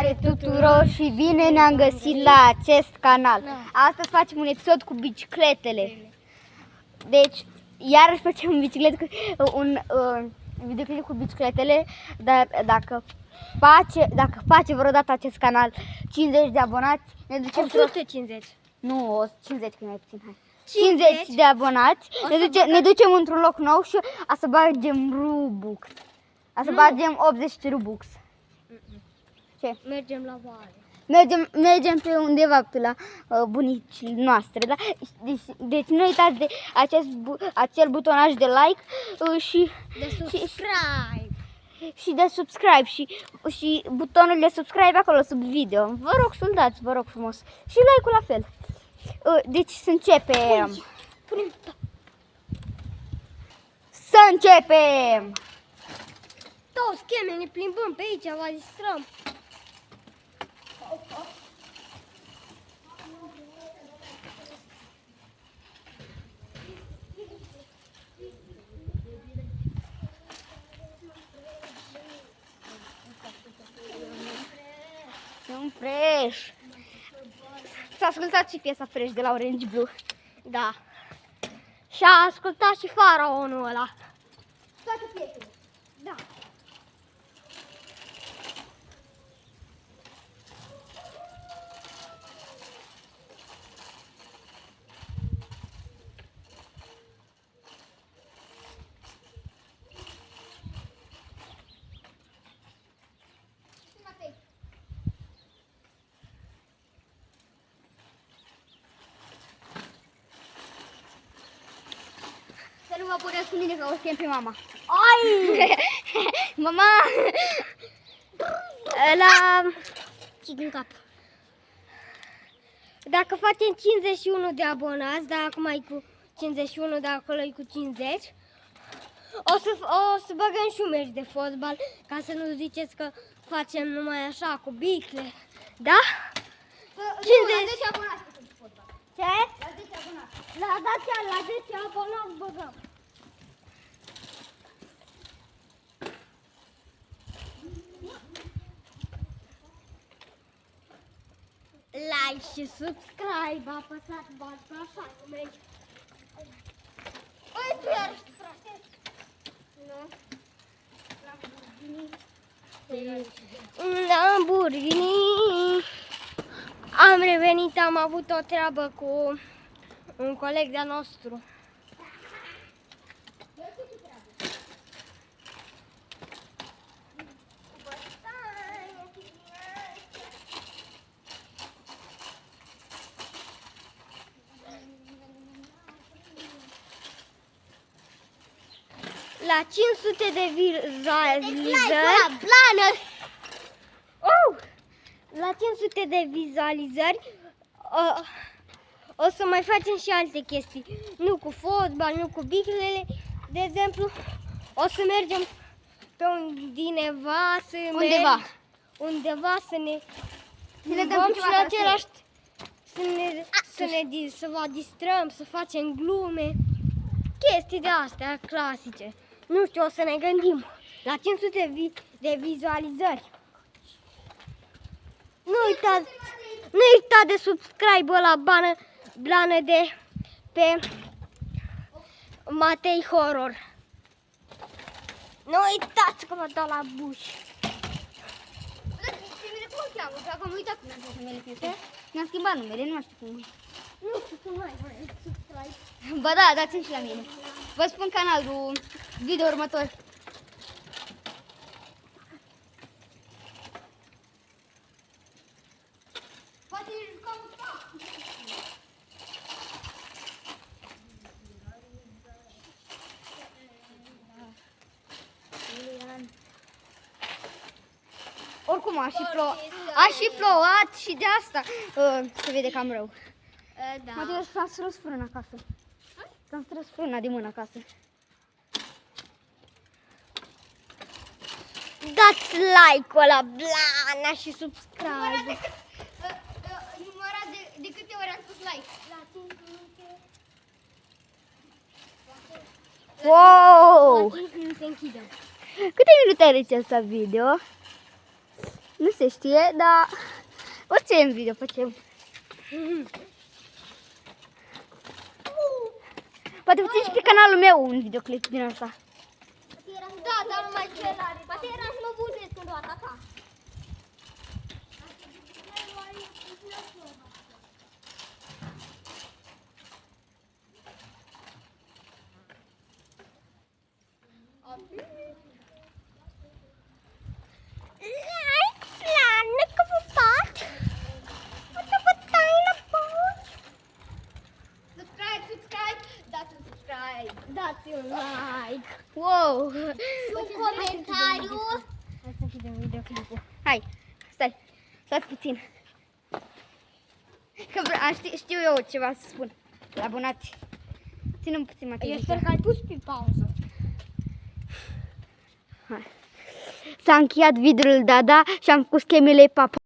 Salutare tuturor și bine ne-am găsit la acest canal. Astăzi facem un episod cu bicicletele. Deci, iarăși facem un videoclip cu bicicletele, dar dacă face vreodată acest canal 50 de abonați, ne ducem 150. Nu, 50 că mai puțin, hai. 50 de abonați, ne ducem într-un loc nou și o să bagem Robux. O să bagem 80 Robux. Ce? Mergem la vale. Mergem pe undeva pe la bunicii noastre, da? Deci nu uitați de acel butonaj de like și De subscribe. și de subscribe și butonul de subscribe acolo sub video. Vă rog să-l dați, vă rog frumos. Și like-ul la fel. Deci să începem. Să începem! Toți cheme, ne plimbăm pe aici, vă distrăm. Sunt fresh. S-a ascultat și piesa fresh de la Orange Blue. Da. Și a ascultat și faraonul ăla. Toate piesele. Da. Să nu vă puneți cu mine că o chem pe mama. Ai! Mama! La Chic în cap. Dacă facem 51 de abonați, dar acum e cu 51, dar acolo e cu 50, o să băgăm și un meci de fotbal, ca să nu ziceți că facem numai așa, cu bicle. Da? 50 abonați pentru fotbal. Ce? La 10 abonați. La 10 abonați băgăm. Like și subscribe, apăsați basta așa, cum mergi. Băi, tu iarăși tu frate. Nu? Lamborghini. Lamborghini. Am revenit, am avut o treabă cu un coleg de-a nostru. La 500 de vizualizări, la 500 de vizualizări o să mai facem și alte chestii. Nu cu fotbal, nu cu biclele. De exemplu, o să mergem pe undeva să ne plimbăm și în același să vă distrăm, să facem glume, chestii de astea clasice. Nu știu, o să ne gândim. La 500 de vizualizări. Nu uitați de subscribe la blană de pe Matei Horror. Nu uitați că vă dau la buș. Cum îl cheamă? Că am uitat cum am numele piesei. Mi-am schimbat numele, nu mai știu cum. Nu știu cum mai subscribe. Ba da, dați-mi și la mine. Vă spun canalul video următor. Poate ne jucăm cu fac. Oricum a și plouat și de asta se vede cam rău. Da. Matei, s-a strâns frâna acasă. S-a strâns frâna de mână acasă. Dați like-ul la blana și subscribe. Număra de câte ori am pus like? La 5 minute. Wow! La 5 minute închidem. Câte minute are acesta video? Nu se știe, dar orice în video facem. Poate puțin și pe canalul meu un videoclip din asta. Da, dar numai cel are. Poate era și mă buzesc când o ataca. Dați un like. Wow! Și un comentariu. Hai să vedem videoclipul. Hai, stai puțin. Că știu eu ceva să spun. La abonați. Ținem puțin mai Eu sper că ai pus pe pauză. S-a încheiat videoul Dada și am făcut schemele papa.